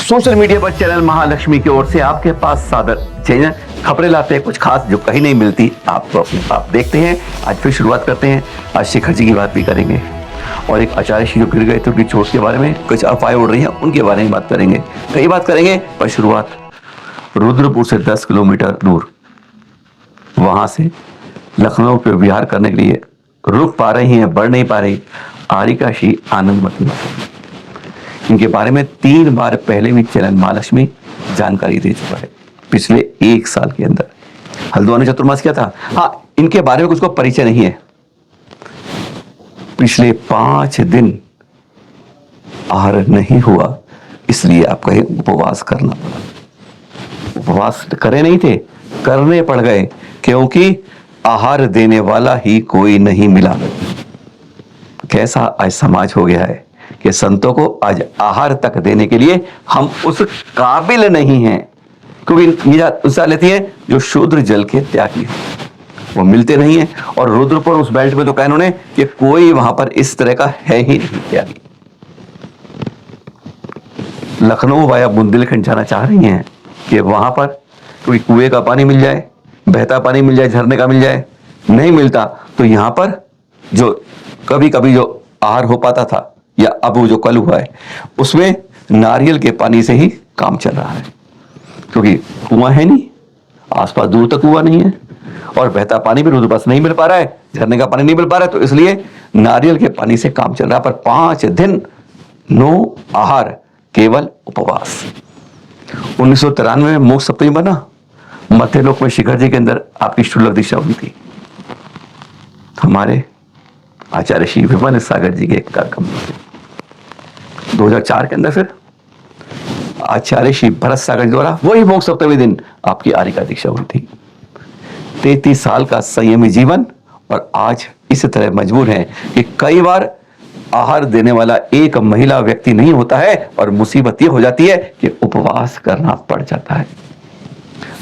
Social media पर channel Mahalakshmi की ओर से आपके पास सादर चैनल खबरें लाते हैं कुछ खास जो कहीं नहीं मिलती आप देखते हैं। आज फिर शुरुआत करते हैं। आज शेखर जी की बात भी करेंगे और एक आचार्य श्री जो गिर गए थे उनकी चोट के बारे में, कुछ अफवाहें उड़ रही हैं उनके बारे में बात करेंगे, कई बात करेंगे। पर शुरुआत रुद्रपुर से 10 किलोमीटर दूर वहां से लखनऊ पे विहार करने के लिए रुक पा रही हैं, बढ़ नहीं पा रही आरिका श्री आनंदमती। इनके बारे में 3 बार पहले भी चैनल महालक्ष्मी जानकारी दे चुका है पिछले 1 साल के अंदर। हल्द्वानी में चतुर्मास किया था। हाँ, इनके बारे में कुछ को परिचय नहीं है। पिछले 5 दिन आहार नहीं हुआ, इसलिए आपको उपवास करना पड़ा। उपवास करे नहीं थे, करने पड़ गए, क्योंकि आहार देने वाला ही कोई नहीं मिला। कैसा आज समाज हो गया है कि संतों को आज आहार तक देने के लिए हम उस काबिल नहीं हैं, क्योंकि उत्साह लेती है जो शूद्र जल के त्यागी है, वो मिलते नहीं है। और रुद्रपुर उस बेल्ट में तो कहा इन्होंने कि कोई वहां पर इस तरह का है ही नहीं त्यागी। लखनऊ वाया बुंदेलखंड जाना चाह रही हैं कि वहां पर कोई कुएं का पानी मिल जाए, बहता पानी मिल जाए, झरने का मिल जाए। नहीं मिलता तो यहां पर जो कभी कभी जो आहार हो पाता था या अब वो जो कल हुआ है उसमें नारियल के पानी से ही काम चल रहा है, क्योंकि कुआं है नहीं, आसपास दूर तक कुआं नहीं है और बहता पानी भी रुद्र पास नहीं मिल पा रहा है, झरने का पानी नहीं मिल पा रहा है, तो इसलिए नारियल के पानी से काम चल रहा है। पर 5 दिन नो आहार, केवल उपवास। 1993 में मोक्ष सप्तमी बना, मध्यलोक में शिखर जी के अंदर आपकी शुल्लक दीक्षा हुई थी। हमारे आचार्य श्री विमल सागर जी के एक कार्यक्रम 2004 के अंदर फिर आचार्य श्री भरत सागर द्वारा वही मोक्ष सप्तमी दिन आपकी आरिका दीक्षा हुई थी। 33 साल का संयमी जीवन, और आज इस तरह मजबूर हैं कि कई बार आहार देने वाला एक महिला व्यक्ति नहीं होता है और मुसीबत ये हो जाती है कि उपवास करना पड़ जाता है।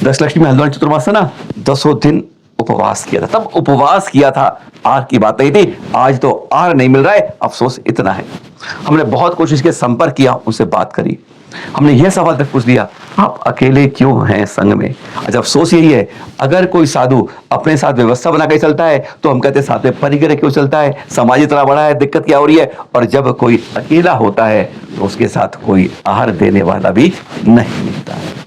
10 लक्ष्मी हल्द्वानी चतुर्मास ना 10 दिन उपवास किया था, तब उपवास किया था, आहार की बात नहीं थी। आज तो आहार नहीं मिल रहा है, अफसोस इतना है। हमने बहुत कोशिश की, संपर्क किया, उनसे बात करी, हमने यह सवाल तक पूछ लिया, आप अकेले क्यों हैं संघ में? अच्छा, अफसोस यही है, अगर कोई साधु अपने साथ व्यवस्था बना के चलता है तो हम कहते हैं साथ में परिग्रह क्यों चलता है, समाज इतना बड़ा है, दिक्कत क्या हो रही है। और जब कोई अकेला होता है तो उसके साथ कोई आहार देने वाला भी नहीं मिलता है।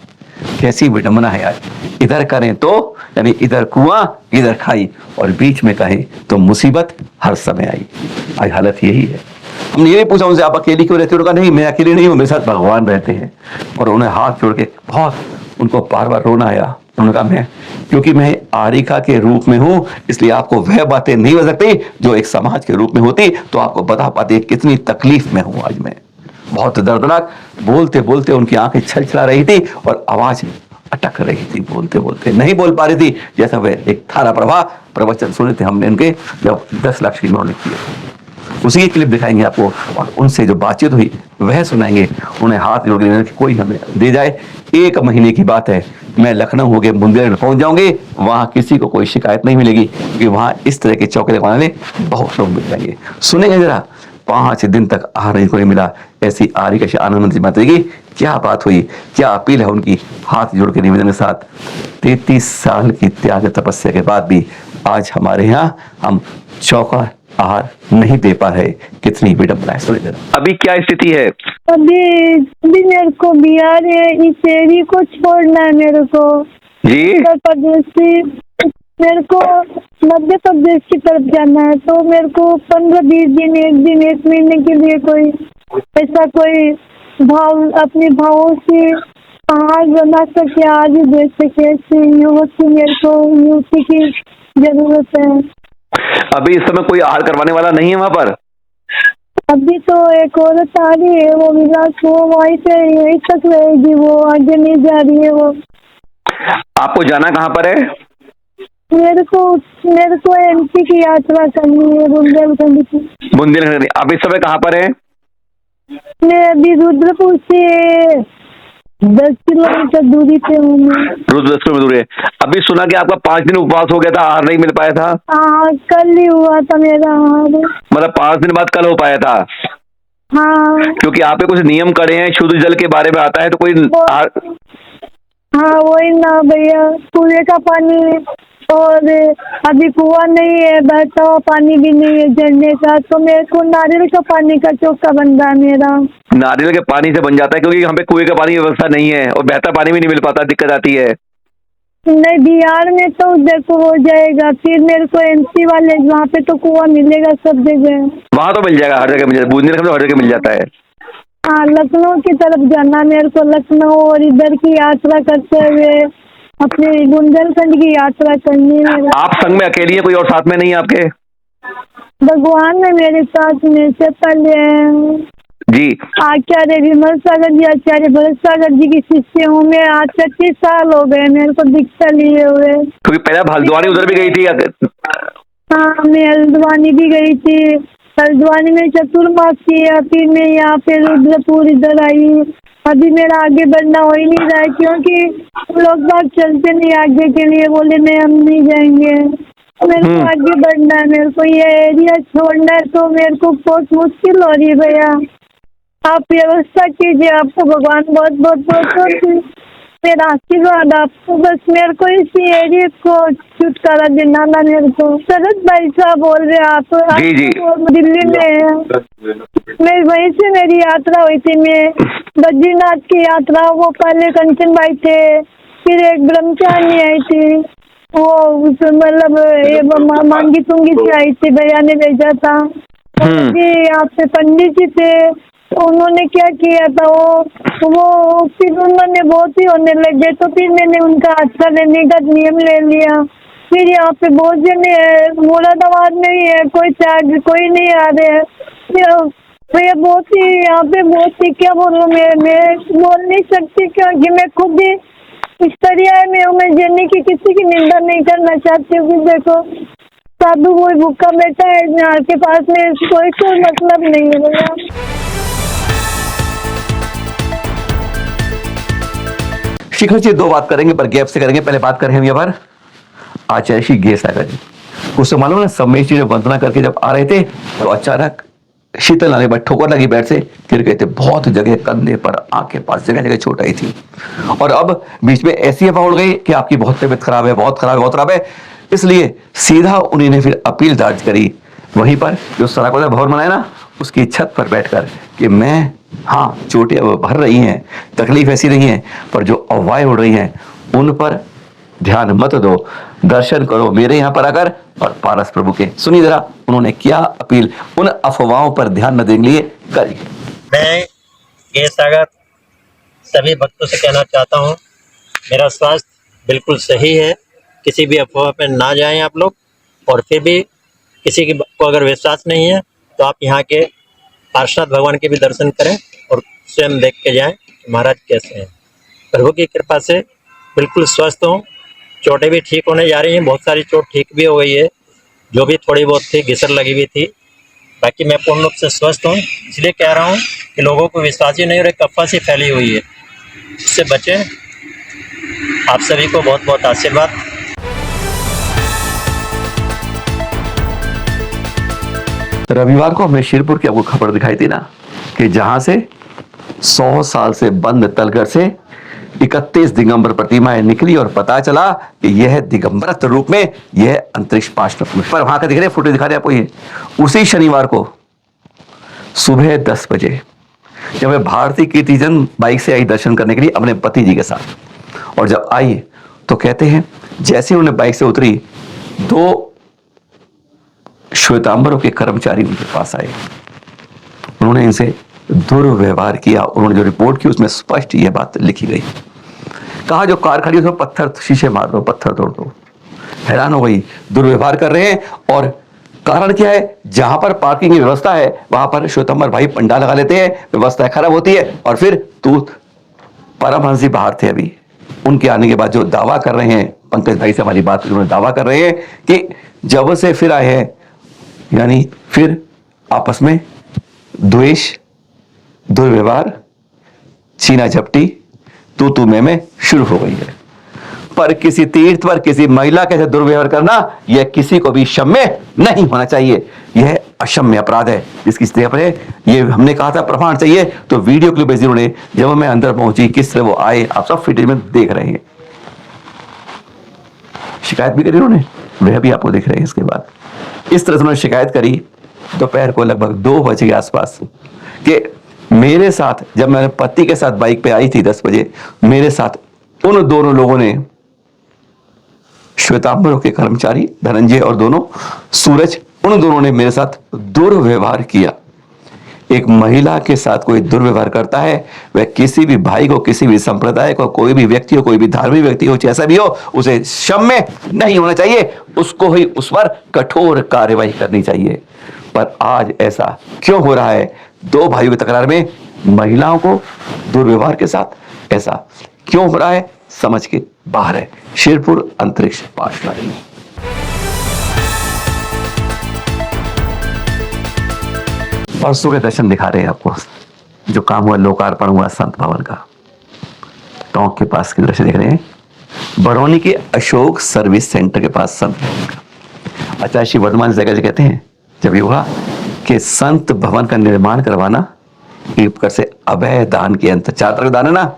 कैसी विडंबना है यार। इधर करें तो यानी इधर कुआं इधर खाई, और बीच में कहें तो मुसीबत हर समय आई। आज हालत यही है। हमने ये भी पूछा उनसे, आप अकेली क्यों रहते हो? उन्होंने कहा नहीं, मैं अकेले नहीं हूं, मेरे साथ भगवान रहते हैं। और उन्हें हाथ जोड़ के बहुत उनको बार बार रोना आया। उन्होंने कहा मैं क्योंकि मैं आरिका के रूप में हूं, इसलिए आपको वह बातें नहीं बता सकती जो एक समाज के रूप में होती तो आपको बता पाती कितनी तकलीफ में हूं आज मैं। बहुत दर्दनाक। बोलते बोलते उनकी आंखें छलछला रही थी और आवाज अटक रही थी, बोलते बोलते नहीं बोल पा रही थी, जैसा वह एक धारा प्रवाह प्रवचन सुने थे हमने उनके, जब 10 लाख की उन्होंने किए। उसी की क्लिप दिखाएंगे आपको और उनसे जो बातचीत हुई वह सुनाएंगे। उन्हें हाथ जोड़ के कोई हमें दे जाए। 1 महीने की बात है, मैं लखनऊ होके बुंदेलखंड पहुंच जाऊंगी, वहां किसी को कोई शिकायत नहीं मिलेगी, क्योंकि वहां इस तरह के चौके लगवाने वाले बहुत लोग मिल जाएंगे। सुनेंगे जरा, 5 दिन तक आहार नहीं कोई मिला, ऐसी आरिका श्री आनंदमती माता की क्या बात हुई, क्या अपील है उनकी, हाथ जोड़ के निवेदन के साथ। 33 साल की त्याग तपस्या के बाद भी आज हमारे यहाँ हम चौका आहार नहीं दे पा रहे, कितनी विडंबना है। सुनिए अभी क्या स्थिति है। अभी मेरे को बिहार है, इस एरिया को छोड़ना है मेरे को जी। उत्तर प्रदेश से मेरे को मध्य प्रदेश की तरफ जाना है, तो मेरे को 15-20 दिन, 1 दिन, 1 महीने के लिए कोई ऐसा कोई भाव अपने भावों से आहार बना सके, आज दे सके, ऐसे युवक की मेरे को युवती की जरूरत है। अभी इस समय कोई आहार करवाने वाला नहीं है वहां पर? अभी तो एक औरत आ रही है, वो विलास, वो वहीं पे यहीं तक रहेगी, वो आगे नहीं जा रही है। वो आपको जाना कहाँ पर है? मेरे को एमपी की यात्रा करनी है, बुंदेलखंड की। बुंदेलखंड। आप इस समय कहाँ पर है? मैं अभी रुद्रपुर से 10 किलोमीटर दूरी पे हूँ। रोज 10 किलोमीटर दूर है। अभी सुना कि आपका 5 दिन उपवास हो गया था, आहार नहीं मिल पाया था। हाँ, कल ही हुआ था मेरा आहार। मतलब 5 दिन बाद कल हो पाया था। हाँ क्योंकि आपने कुछ नियम करे हैं, शुद्ध जल के बारे में आता है तो कोई हाँ वही ना भैया, कुएं का पानी और अभी कुआं नहीं है, बहता हुआ पानी भी नहीं है झरने का, तो मेरे को नारियल का पानी का चौका बन रहा है मेरा। नारियल के पानी से बन जाता है, क्योंकि यहाँ पे कुएं का पानी की व्यवस्था नहीं है और बहता पानी भी नहीं मिल पाता, दिक्कत आती है। नहीं बिहार में तो देखो हो जाएगा, फिर मेरे को एमपी वाले वहाँ पे तो कुआं मिलेगा सब जगह। वहां तो मिल जाएगा, हर जगह मिल जाता है, बुंदेलखंड में तो हर जगह मिल जाता है। हाँ लखनऊ की तरफ जाना मेरे को, लखनऊ और इधर की यात्रा करते हुए अपने बुंदेलखंड की यात्रा करनी है। आप संग में अकेली है, कोई और साथ में नहीं है आपके? भगवान ने मेरे साथ में से पहले जी आचार्य विमल सागर जी, आचार्य भरत सागर जी की शिष्य हूँ मैं। आज 36 साल हो गए मेरे को दीक्षा लिए हुए। क्योंकि पहले आप हल्द्वानी उधर भी गई थी। हाँ मैं हल्द्वानी भी गई थी, हल्द्वानी में चतुर्मास किया, फिर मैं यहाँ पे रुद्रपुर इधर आई। अभी मेरा आगे बढ़ना हो ही नहीं रहा है, क्योंकि लोग बाग चलते नहीं आगे के लिए, बोले नहीं हम नहीं जाएंगे। मेरे को आगे बढ़ना है, मेरे को ये एरिया छोड़ना है, तो मेरे को बहुत मुश्किल हो रही है भैया। आप व्यवस्था कीजिए, आपको भगवान बहुत बहुत बहुत मेरा आशीर्वाद आपको, बस मेरे को इसी एरिया को छुटकारा दिलाना। मेरे को शरद भाई साहब बोल रहे हैं आप जी जी दिल्ली में, मैं वहीं से मेरी यात्रा हुई थी। मैं बद्रीनाथ की यात्रा, वो पहले कंचन भाई थे, फिर एक ब्रह्मचारिणी आई थी, वो मतलब ये मांगी तुंगी से आई थी, भैया ने भेजा था जी। यहाँ पे पंडित जी थे, तो उन्होंने क्या किया था, वो फिर उन्होंने बहुत ही होने लगे, तो फिर मैंने उनका अच्छा लेने का नियम ले लिया। फिर यहाँ पे बहुत जने है, मुरादाबाद में ही है, कोई नहीं आ रहे हैं भैया। बहुत ही यहाँ पे बहुत ही क्या बोलूँ, मैं बोल नहीं सकती, क्योंकि मैं खुद ही इस तरह में हूँ। मैं जने की किसी की निंदा नहीं करना चाहती हूँ। देखो साधु कोई भूखा बैठा है यहाँ के पास में, कोई मतलब नहीं है भैया। शिखर जी दो बात करेंगे पर गैप से करेंगे, पहले बात करें हम यहाँ पर आचार्य श्री गेय सागर जी। उससे मालूम है सम्मेश जी ने वंदना करके जब आ रहे थे तो अचानक शीतल नाले पर ठोकर लगी, बैठ से गिर गए थे। बहुत जगह कंधे पर, आंख के पास, जगह जगह चोट आई थी। और अब बीच में ऐसी अफवाह उड़ गई कि आपकी बहुत तबीयत खराब है, बहुत खराब है, बहुत खराब है। इसलिए सीधा उन्हीं ने फिर अपील दर्ज करी वहीं पर जो सराकोटा भवन बनाया ना, उसकी छत पर बैठकर कि मैं, हाँ चोटें भर रही हैं, तकलीफ ऐसी नहीं है, पर जो अफवाहें उड़ रही हैं उन पर ध्यान मत दो, दर्शन करो मेरे यहाँ पर आकर और पारस प्रभु के। सुनिए जरा उन्होंने क्या अपील उन अफवाहों पर ध्यान न देने के लिए करी। मैं गेय सागर सभी भक्तों से कहना चाहता हूँ, मेरा स्वास्थ्य बिल्कुल सही है, किसी भी अफवाह पर ना जाएं आप लोग। और फिर भी किसी को अगर विश्वास नहीं है तो आप यहाँ के पार्षद भगवान के भी दर्शन करें और स्वयं देख के जाएं महाराज कैसे हैं। प्रभु की कृपा से बिल्कुल स्वस्थ हूँ, चोटें भी ठीक होने जा रही हैं, बहुत सारी चोट ठीक भी हो गई है, जो भी थोड़ी बहुत थी घिसर लगी हुई थी, बाकी मैं पूर्ण रूप से स्वस्थ हूँ। इसलिए कह रहा हूँ कि लोगों को विश्वास ही नहीं हो रहा, अफवाह सी फैली हुई है, इससे बचें। आप सभी को बहुत बहुत आशीर्वाद। रविवार को हमने शिरपुर की आपको खबर दिखाई थी ना कि जहां से 100 साल से बंद तलगर से 31 दिगंबर प्रतिमाएं निकली और पता चला कि यह दिगंबरत्व रूप में, यह अंतरिक्ष पाश में, पर वहां का दिख रहे फोटो दिखा रहे आपको। ये उसी शनिवार को सुबह 10 बजे जब वह भारती कीर्तिजन बाइक से आई दर्शन करने के लिए अपने पति जी के साथ, और जब आई तो कहते हैं जैसे उन्होंने बाइक से उतरी, 2 श्वेतांबरों के कर्मचारी उनके पास आए। उन्होंने इनसे दुर्व्यवहार किया। उन्होंने जो रिपोर्ट की उसमें स्पष्ट यह बात लिखी गई। कहा जो कार खड़ी उसमें पत्थर शीशे मार दो, पत्थर तोड़ दो। हैरान हो गई, दुर्व्यवहार कर रहे हैं। और कारण क्या है, जहां पर पार्किंग की व्यवस्था है वहां पर श्वेतांबर भाई पंडा लगा लेते हैं, व्यवस्था खराब होती है। और फिर परमहंस जी बाहर थे अभी, उनके आने के बाद जो दावा कर रहे हैं, पंकज भाई से हमारी बात उन्होंने दावा कर रहे हैं कि जब से फिर आए हैं, यानी फिर आपस में द्वेष, दुर्व्यवहार, छीना झपटी, तू मैं शुरू हो गई है। पर किसी तीर्थ पर किसी महिला के साथ दुर्व्यवहार करना यह किसी को भी क्षम्य नहीं होना चाहिए। यह अक्षम्य अपराध है जिसकी स्थिति पर है। ये हमने कहा था प्रमाण चाहिए तो वीडियो क्लिप जरूर ने जब मैं अंदर पहुंची किस तरह वो आए आप सब फुटेज में देख रहे हैं। शिकायत भी करी उन्होंने, वह भी आपको देख रहे हैं। इसके बाद इस तरह से उन्होंने शिकायत करी दोपहर को लगभग 2 बजे के आसपास कि मेरे साथ जब मैंने पति के साथ बाइक पे आई थी 10 बजे, मेरे साथ उन दोनों लोगों ने, श्वेतांबरों के कर्मचारी धनंजय और दोनों सूरज, उन दोनों ने मेरे साथ दुर्व्यवहार किया। एक महिला के साथ कोई दुर्व्यवहार करता है वह किसी भी भाई को, किसी भी संप्रदाय को, कोई भी व्यक्ति हो, कोई भी धार्मिक व्यक्ति हो, जैसा भी हो, उसे क्षम्य नहीं होना चाहिए। उसको ही उस पर कठोर कार्यवाही करनी चाहिए। पर आज ऐसा क्यों हो रहा है? 2 भाइयों की तकरार में महिलाओं को दुर्व्यवहार के साथ ऐसा क्यों हो रहा है समझ के बाहर है। शेरपुर अंतरिक्ष पाठशाला परसों के दर्शन दिखा रहे हैं आपको। जो काम हुआ, लोकार्पण हुआ संत भवन का, टोंक के पास के दृश्य देख रहे हैं। बरौनी के अशोक सर्विस सेंटर के पास संत भवन का। आचार्य श्री वर्धमान जगह से कहते हैं जब ये हुआ कि संत भवन का निर्माण करवाना एक प्रकार से अभय दान के अंतर, 4 तरह का दान है ना,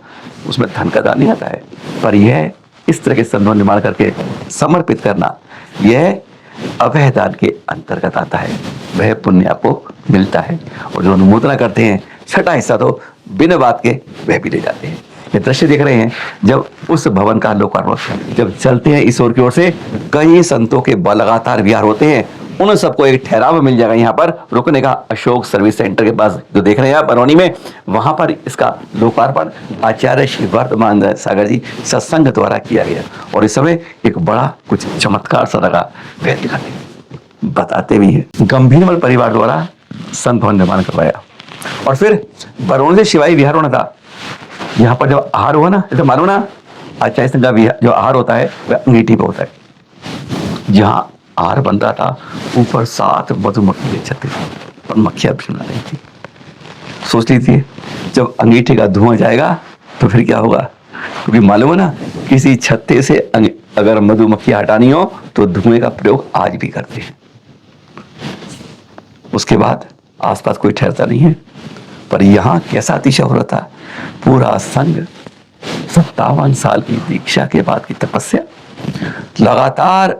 उसमें धन का दान नहीं आता है, पर यह इस तरह के संत भवन निर्माण करके समर्पित करना यह अभय दान के अंतर्गत आता है। वह पुण्य आपको मिलता है। और जो अनुमोदना करते हैं 6ठा हिस्सा तो बिना बात के वह भी ले जाते हैं। ये दृश्य देख रहे हैं जब उस भवन का लोकार्पण जब चलते हैं इस ओर की ओर से कई संतों के लगातार विहार होते हैं। उन सबको एक ठहराव मिल जाएगा यहाँ पर रुकने का। अशोक सर्विस सेंटर के पास जो देख रहे हैं आप बरौनी में, वहां पर इसका लोकार्पण आचार्य श्री वर्धमान सागर जी सत्संग द्वारा किया गया। और इस समय एक बड़ा कुछ चमत्कार सा लगा, वह दिखाते बताते भी है। गंभीरमल परिवार द्वारा संत भवन निर्माण करवाया। और फिर बरौनी से शिवाई विहार होना था। यहाँ पर जब आहार हुआ ना, जैसे मानो ना आचार्य संघ का जो आहार होता है वह अंगीठी पे होता है। जहाँ आहार बन रहा था ऊपर 7 मधुमक्खी छत्ते और मक्खियां बना रही थी। सोच लीजिए जब अंगीठी का धुआं जाएगा तो फिर क्या होगा, क्योंकि मालूम है ना किसी छत्ते से अगर मधुमक्खी हटानी हो तो धुएं का प्रयोग आज भी करते हैं। उसके बाद आसपास कोई ठहरता नहीं है। पर यहां कैसा अतिशय हो रहा था, पूरा संघ 57 साल की दीक्षा के बाद की तपस्या, लगातार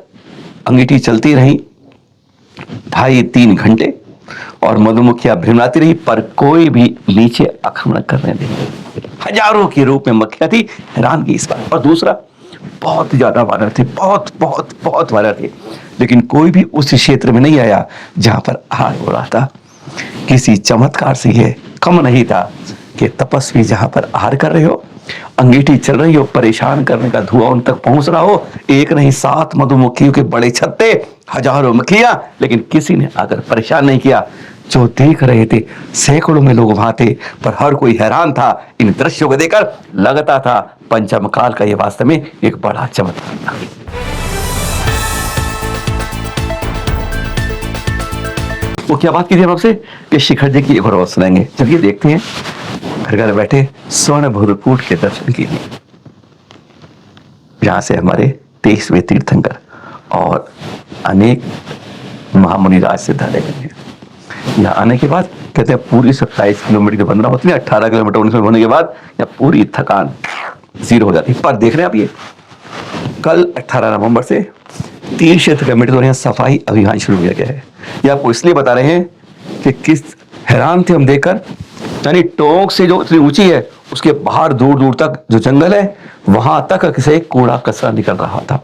अंगीठी चलती रही 2.5-3 घंटे और मधुमक्खियां भ्रमराती रही, पर कोई भी नीचे आक्रमण करने नहीं। हजारों के रूप में मक्खियां थी, हैरान की इस बात। और दूसरा बहुत ज्यादा वानर थे, बहुत वानर थे, लेकिन कोई भी उस क्षेत्र में नहीं आया जहां पर आहार हो रहा था। किसी चमत्कार से यह कम नहीं था कि तपस्वी जहां पर आहार कर रहे हो, अंगीठी चल रही हो, परेशान करने का धुआं उन तक पहुंच रहा हो, एक नहीं 7 मधुमक्खियों के बड़े छत्ते, हजारों मक्खियां, लेकिन किसी ने आकर परेशान नहीं किया। जो देख रहे थे सैकड़ों में लोग वहां थे, पर हर कोई हैरान था इन दृश्यों को देखकर। लगता था पंचम काल का यह वास्तव में एक बड़ा चमत्कार था। वो क्या बात की थी आपसे कि शिखर जी की एक और बात सुनाएंगे। चलिए देखते हैं घर घर बैठे स्वर्ण भूतकूट के दर्शन के लिए, जहां से हमारे 23वें तीर्थंकर और अनेक महामुनि राज सिद्धालय हैं। यहाँ आने के बाद कहते हैं पूरी 27 किलोमीटर की बंदना होती है, 18 किलोमीटर 19 होने के बाद यहाँ पूरी थकान 0 हो जाती है। पर देख रहे हैं आप ये कल 18 नवंबर से 3 क्षेत्र कमेटी द्वारा सफाई अभियान शुरू किया गया है। ये आपको इसलिए बता रहे हैं कि किस हैरान थे हम देखकर, यानी टोंक से जो इतनी ऊंची है उसके बाहर दूर दूर तक जो जंगल है वहां तक से कूड़ा कचरा निकल रहा था।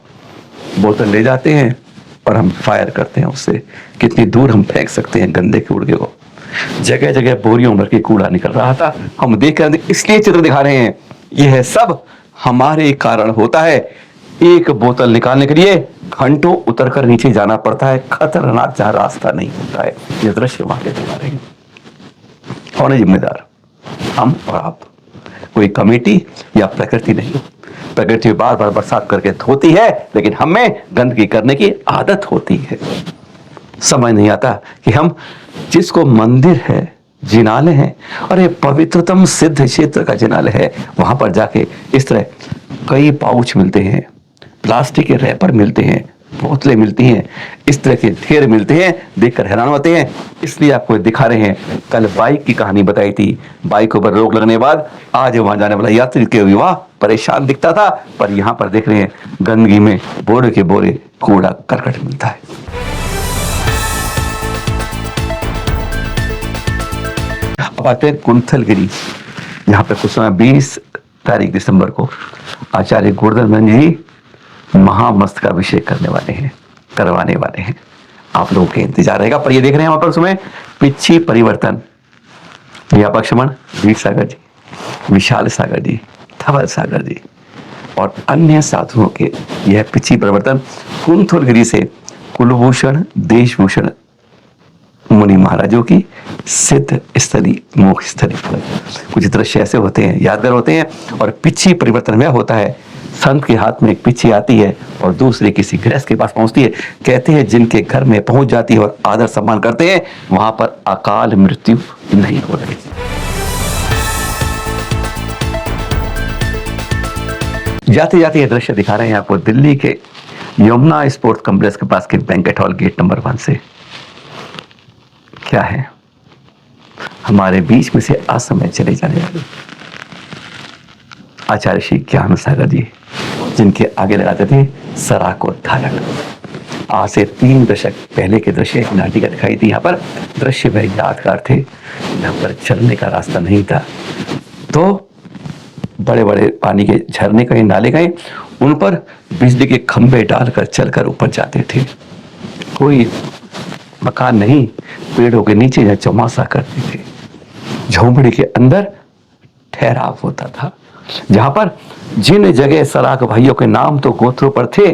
बोतल ले जाते हैं और हम फायर करते हैं उससे, कितनी दूर हम फेंक सकते हैं गंदे कूड़े को। जगह जगह बोरियों भर के कूड़ा निकल रहा था। हम देख कर इसलिए चित्र दिखा रहे हैं, यह सब हमारे कारण होता है। एक बोतल निकालने के लिए घंटों उतर कर नीचे जाना पड़ता है, खतरनाक जहां रास्ता नहीं होता है। ये दृश्य वहां के दिखा रहे हैं। कौन है जिम्मेदार? हम और आप। कोई कमेटी या प्रकृति नहीं। प्रकृति बार बार बरसात करके धोती है, लेकिन हमें गंदगी करने की आदत होती है। समझ नहीं आता कि हम जिसको मंदिर है, जिनालय है, और ये पवित्रतम सिद्ध क्षेत्र का जिनालय है, वहां पर जाके इस तरह कई पाउच मिलते हैं, प्लास्टिक के रैपर मिलते हैं, बोतलें मिलती हैं, इस तरह के ढेर मिलते हैं, देखकर हैरान होते हैं। इसलिए आपको दिखा रहे हैं। कल बाइक की कहानी बताई थी, बाइकों पर रोक लगने के बाद आज वहां जाने वाला यात्री के विवाह परेशान दिखता था, पर यहाँ पर देख रहे हैं गंदगी में बोरे के बोरे कूड़ा करकट मिलता है। अब आते हैं कुंथलगिरी, यहाँ पे कुछ समय 20 तारीख दिसंबर को आचार्य गोवर्धन जी महामस्तकाभिषेक करवाने वाले हैं। आप लोगों के इंतजार रहेगा। पर ये देख रहे हैं वहां पर उसमें पिच्छी परिवर्तन, व्यापक श्रमण, वीर सागर जी, विशाल सागर जी, धवल सागर जी और अन्य साधुओं के यह पिच्छी परिवर्तन कुंथलगिरी से कुलभूषण देशभूषण मुनि महाराजों की सिद्ध स्थली मोक्ष स्थली। कुछ दृश्य ऐसे होते हैं, यादगार होते हैं। और पिच्छी परिवर्तन वह होता है, संत के हाथ में एक पिच्छी आती है और दूसरे किसी गृहस्थ के पास पहुंचती है। कहते हैं जिनके घर में पहुंच जाती है और आदर सम्मान करते हैं, वहां पर अकाल मृत्यु नहीं हो रही। जाते जाते ये दृश्य दिखा रहे हैं आपको दिल्ली के यमुना स्पोर्ट्स कॉम्प्लेक्स के पास के बैंकेट हॉल गेट नंबर 1 से। क्या है, हमारे बीच में से असमय चले जाने वाले आचार्य श्री ज्ञान सागर जी, जिनके आगे लगाते थे सराकोद्धारक। आज से 3 दशक पहले के दृश्य एक नाटिका दिखाई थी। यहाँ पर दृश्य वह यादगार थे। यहाँ पर चलने का रास्ता नहीं था, तो बड़े बड़े पानी के झरने कहीं नाले गए, उन पर बिजली के खंभे डालकर चलकर ऊपर जाते थे। कोई मकान नहीं, पेड़ों के नीचे जहाँ चौमासा करते थे, झोंपड़ी के अंदर ठहराव होता था। जहां पर जिन जगह सराक भाइयों के नाम तो गोत्रों पर थे,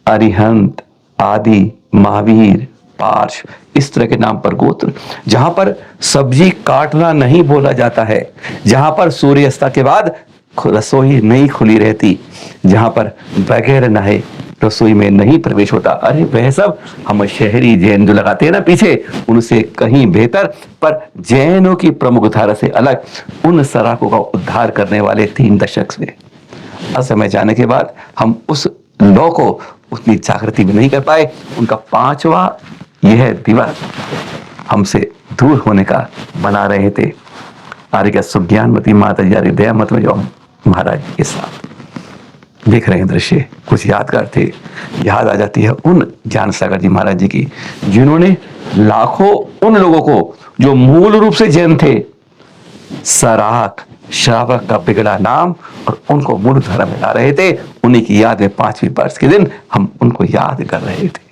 अरिहंत, आदि, महावीर, पार्श, इस तरह के नाम पर गोत्र। जहां पर सब्जी काटना नहीं बोला जाता है, जहां पर सूर्यास्त के बाद रसोई नहीं खुली रहती, जहां पर बगैर नहाए रसोई में नहीं प्रवेश होता। अरे वह सब हम शहरी जैन जो लगाते हैं ना पीछे, उनसे कहीं बेहतर, पर जैनों की प्रमुख धारा से अलग उन सराकों का उद्धार करने वाले 3 दशक से असमय जाने के बाद हम उस लौ को उतनी जागृति में नहीं कर पाए। उनका 5वां यह दिवस हमसे दूर होने का बना रहे थे। आर्य सुज्ञानवती माता जी दयामत में जो महाराज के साथ देख रहे हैं दृश्य कुछ यादगार थे। याद आ जाती है उन ज्ञान सागर जी महाराज जी की, जिन्होंने लाखों उन लोगों को जो मूल रूप से जैन थे, सराक श्रावक का बिगड़ा नाम और उनको मूल धर्म में ला रहे थे। उन्हीं की याद में 5वीं वर्ष के दिन हम उनको याद कर रहे थे।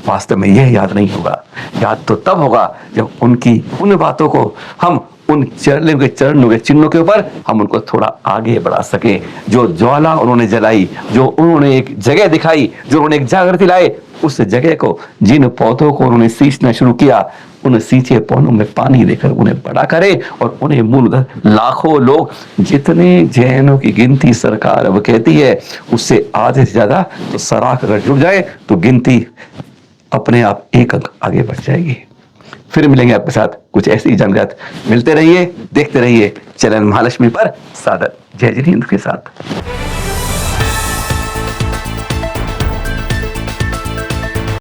वास्तव में यह याद नहीं होगा, याद तो तब होगा जब उनकी उन बातों को हम उन चरणों के चिन्हों के ऊपर हम उनको थोड़ा आगे बढ़ा सके। जो ज्वाला उन्होंने जलाई, जो उन्होंने एक जगह दिखाई, जो उन्होंने एक जागृति लाए, उस जगह को, जिन पौधों को उन्होंने सींचना शुरू किया, उन सींचे पौधों में पानी देकर उन्हें बड़ा करे और उन्हें मूल लाखों लोग, जितने जैनों की गिनती सरकार अब कहती है उससे आधे से ज्यादा, तो सराख अगर जुड़ जाए तो गिनती अपने आप 1 अंक आगे बढ़ जाएगी। फिर मिलेंगे आपके साथ कुछ ऐसी जानकारी। मिलते रहिए, देखते रहिए चैनल महालक्ष्मी पर। सादर जय जिनेंद्र के साथ।